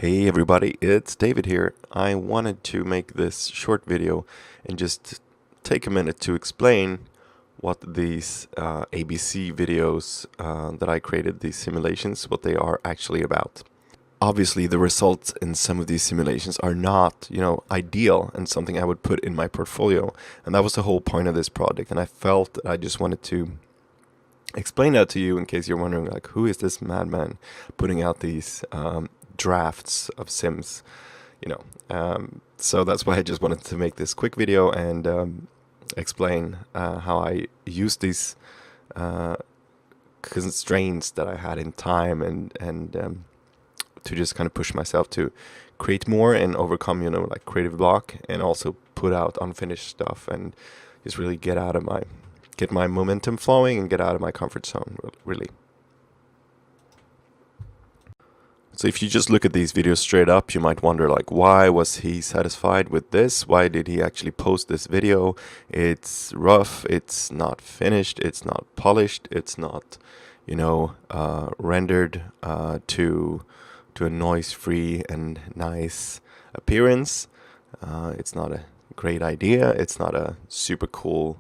Hey everybody, it's David here. I wanted to make this short video and just take a minute to explain what these ABC videos that I created, these simulations, what they are actually about. Obviously, the results in some of these simulations are not, ideal and something I would put in my portfolio. And that was the whole point of this project. And I felt that I just wanted to explain that to you in case you're wondering, like, who is this madman putting out these drafts of sims, so that's why I just wanted to make this quick video and explain how I use these constraints that I had in time and to just kind of push myself to create more and overcome, like creative block, and also put out unfinished stuff and just really get my momentum flowing and get out of my comfort zone, really. So if you just look at these videos straight up, you might wonder, like, why was he satisfied with this? Why did he actually post this video? It's rough, it's not finished, it's not polished, it's not, rendered to a noise-free and nice appearance. It's not a great idea. It's not a super cool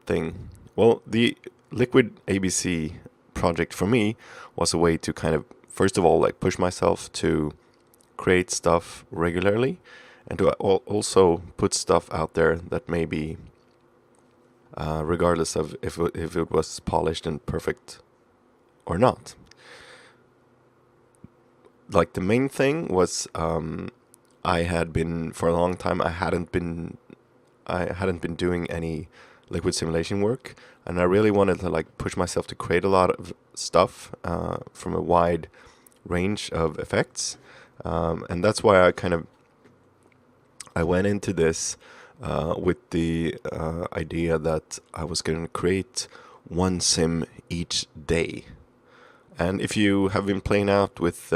thing. Well, the Liquid ABC project for me was a way to kind of, first of all, like, push myself to create stuff regularly, and to also put stuff out there that maybe, regardless of if it was polished and perfect or not. Like, the main thing was, I had been, for a long time, I hadn't been doing any liquid simulation work, and I really wanted to, like, push myself to create a lot of stuff from a wide range of effects, and that's why I went into this with the idea that I was going to create one sim each day. And if you have been playing out with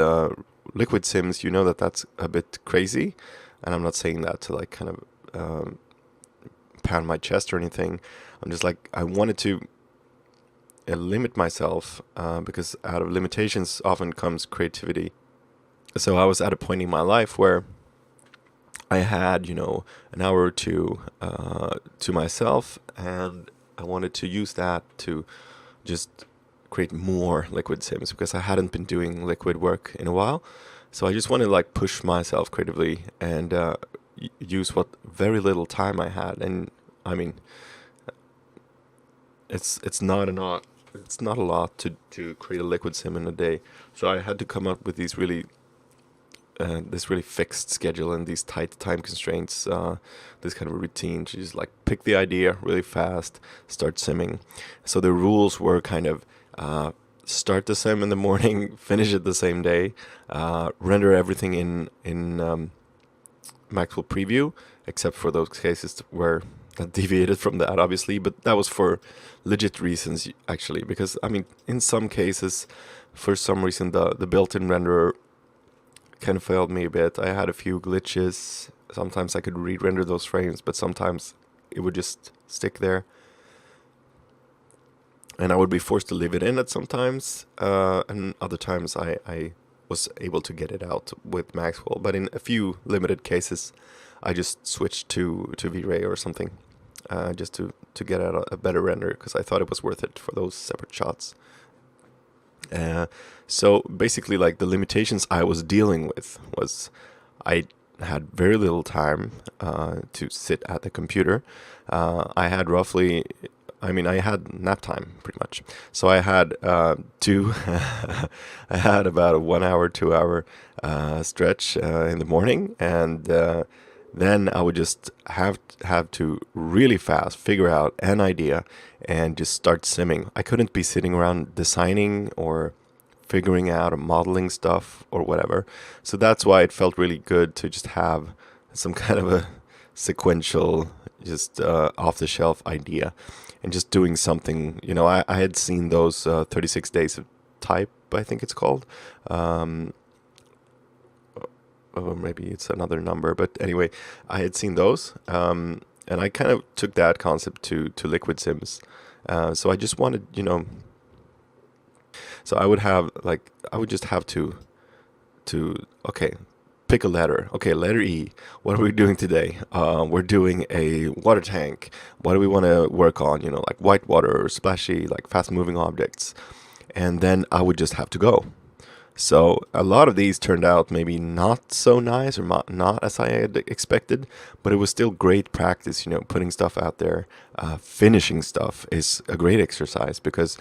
liquid sims, you know that that's a bit crazy, and I'm not saying that to, like, kind of pound my chest or anything. I'm just like, I wanted to limit myself, because out of limitations often comes creativity. So I was at a point in my life where I had, an hour or two to myself, and I wanted to use that to just create more liquid sims, because I hadn't been doing liquid work in a while. So I just wanted to, like, push myself creatively and use what very little time I had. And I mean, it's not a lot to create a liquid sim in a day. So I had to come up with these really this really fixed schedule and these tight time constraints, this kind of a routine to just, like, pick the idea really fast, start simming. So the rules were kind of, start the sim in the morning, finish it the same day, render everything in Maxwell Preview, except for those cases where I deviated from that, obviously, but that was for legit reasons, actually, because, I mean, in some cases, for some reason, the built-in renderer kind of failed me a bit. I had a few glitches. Sometimes I could re-render those frames, but sometimes it would just stick there, and I would be forced to leave it in at sometimes, and other times I was able to get it out with Maxwell. But in a few limited cases, I just switched to V-Ray or something, just to get out a better render, because I thought it was worth it for those separate shots. So basically, like, the limitations I was dealing with was I had very little time to sit at the computer. I had roughly, I had nap time pretty much. So I had I had about a 1 hour, 2 hour stretch in the morning, and then I would just have to really fast figure out an idea and just start simming. I couldn't be sitting around designing or figuring out or modeling stuff or whatever. So that's why it felt really good to just have some kind of a sequential, just off-the-shelf idea, and just doing something. I had seen those 36 Days of Type, I think it's called. Or maybe it's another number, but anyway, I had seen those, and I kind of took that concept to liquid sims. So I just wanted, so I would just have to okay, pick a letter. Okay, letter E. What are we doing today? We're doing a water tank. What do we want to work on? You know, like white water or splashy, like fast moving objects. And then I would just have to go. So a lot of these turned out maybe not so nice or not as I had expected, but it was still great practice, you know, putting stuff out there. Finishing stuff is a great exercise because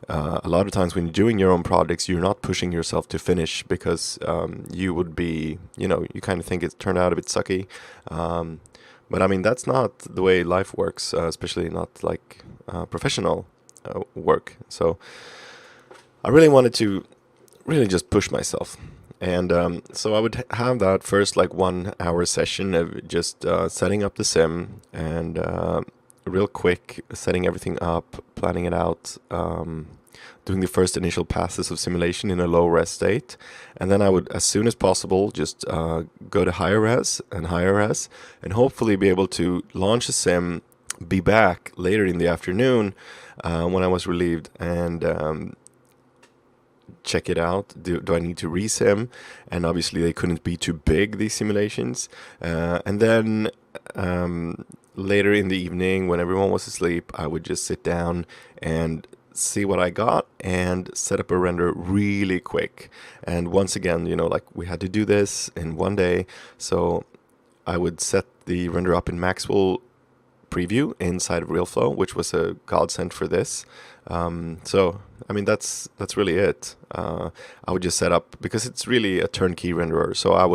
a lot of times when you're doing your own projects, you're not pushing yourself to finish because you would be, you know, you kind of think it's turned out a bit sucky. But I mean, that's not the way life works, especially not like professional work. So I really wanted to really just push myself. And so I would have that first like 1 hour session of just setting up the sim and real quick setting everything up, planning it out, doing the first initial passes of simulation in a low res state. And then I would, as soon as possible, just go to higher res and hopefully be able to launch a sim, be back later in the afternoon when I was relieved and check it out. Do I need to resim? And obviously they couldn't be too big, these simulations. And then later in the evening when everyone was asleep, I would just sit down and see what I got and set up a render really quick. And once again, you know, like we had to do this in one day. So I would set the render up in Maxwell preview inside of RealFlow, which was a godsend for this. So I mean that's really it. I would just set up, because it's really a turnkey renderer. So I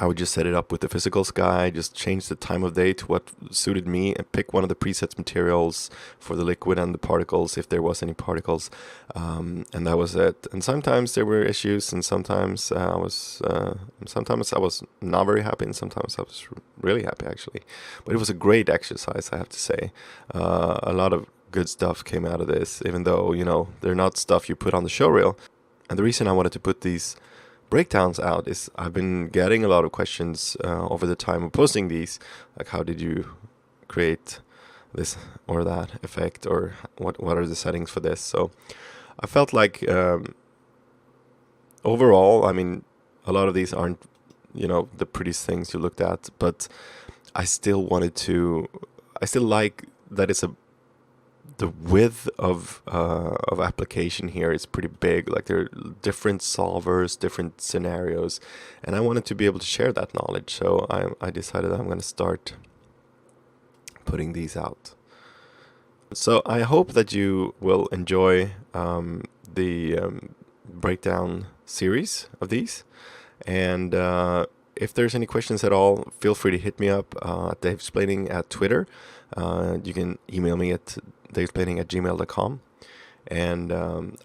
would just set it up with the physical sky, just change the time of day to what suited me, and pick one of the presets materials for the liquid and the particles, if there was any particles, and that was it. And sometimes there were issues, and sometimes I was not very happy, and sometimes I was really happy actually. But it was a great exercise, I have to say. A lot of good stuff came out of this, even though, you know, they're not stuff you put on the showreel. And the reason I wanted to put these breakdowns out is I've been getting a lot of questions over the time of posting these, like how did you create this or that effect, or what are the settings for this. So I felt like overall, I mean, a lot of these aren't, you know, the prettiest things you looked at, but I still like that it's the width of application here is pretty big. Like there are different solvers, different scenarios, and I wanted to be able to share that knowledge. So I decided I'm going to start putting these out. So I hope that you will enjoy the breakdown series of these, and if there's any questions at all, feel free to hit me up at Davesplaining at Twitter. You can email me at davesplaining@gmail.com, and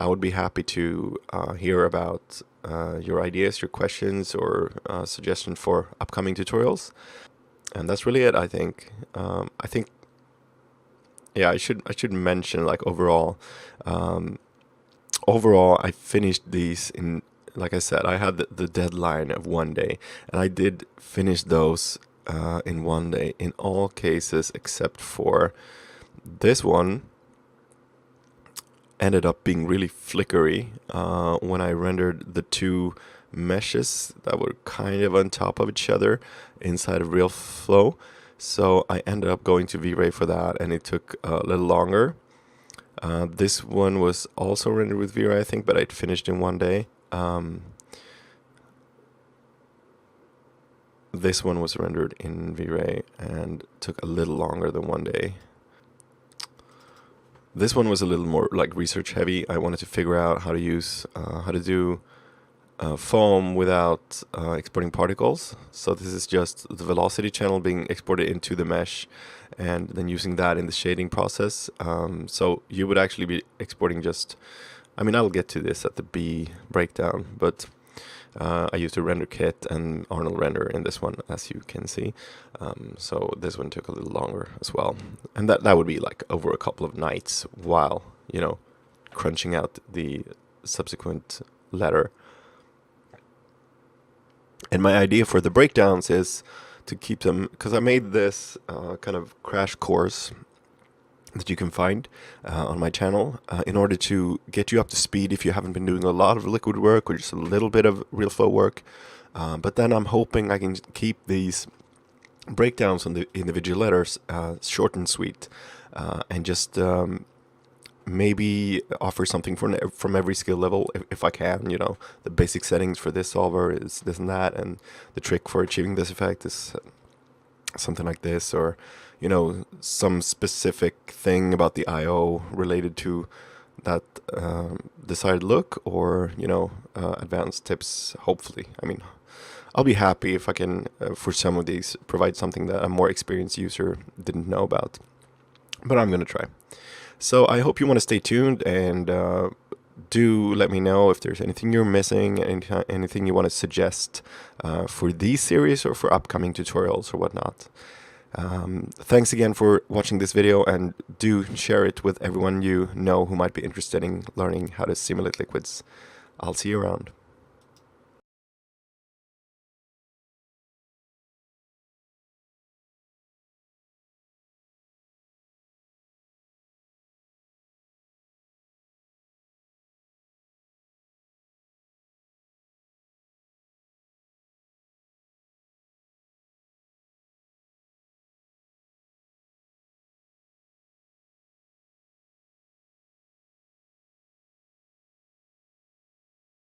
I would be happy to hear about your ideas, your questions, or suggestions for upcoming tutorials. And that's really it, I think. Yeah, I should mention, like, overall I finished these in, like I said, I had the deadline of one day, and I did finish those in one day in all cases except for this one. Ended up being really flickery when I rendered the two meshes that were kind of on top of each other inside of RealFlow. So I ended up going to V-Ray for that, and it took a little longer. This one was also rendered with V-Ray, I think, but I'd finished in one day. This one was rendered in V-Ray and took a little longer than one day. This one was a little more like research heavy. I wanted to figure out how to do foam without exporting particles. So this is just the velocity channel being exported into the mesh, and then using that in the shading process. So you would actually be exporting just, I mean, I'll get to this at the B breakdown, but I used a render kit and Arnold render in this one, as you can see. So this one took a little longer as well. And that would be like over a couple of nights while, you know, crunching out the subsequent letter. And my idea for the breakdowns is to keep them, because I made this kind of crash course that you can find on my channel in order to get you up to speed if you haven't been doing a lot of liquid work or just a little bit of real flow work. But then I'm hoping I can keep these breakdowns on the individual letters short and sweet, and just maybe offer something from every skill level if I can. You know, the basic settings for this solver is this and that, and the trick for achieving this effect is something like this, or you know, some specific thing about the I/O related to that desired look, or you know, advanced tips. Hopefully, I mean, I'll be happy if I can, for some of these, provide something that a more experienced user didn't know about. But I'm gonna try. So I hope you want to stay tuned, and do let me know if there's anything you're missing, anything you want to suggest for these series or for upcoming tutorials or whatnot. Thanks again for watching this video, and do share it with everyone you know who might be interested in learning how to simulate liquids. I'll see you around.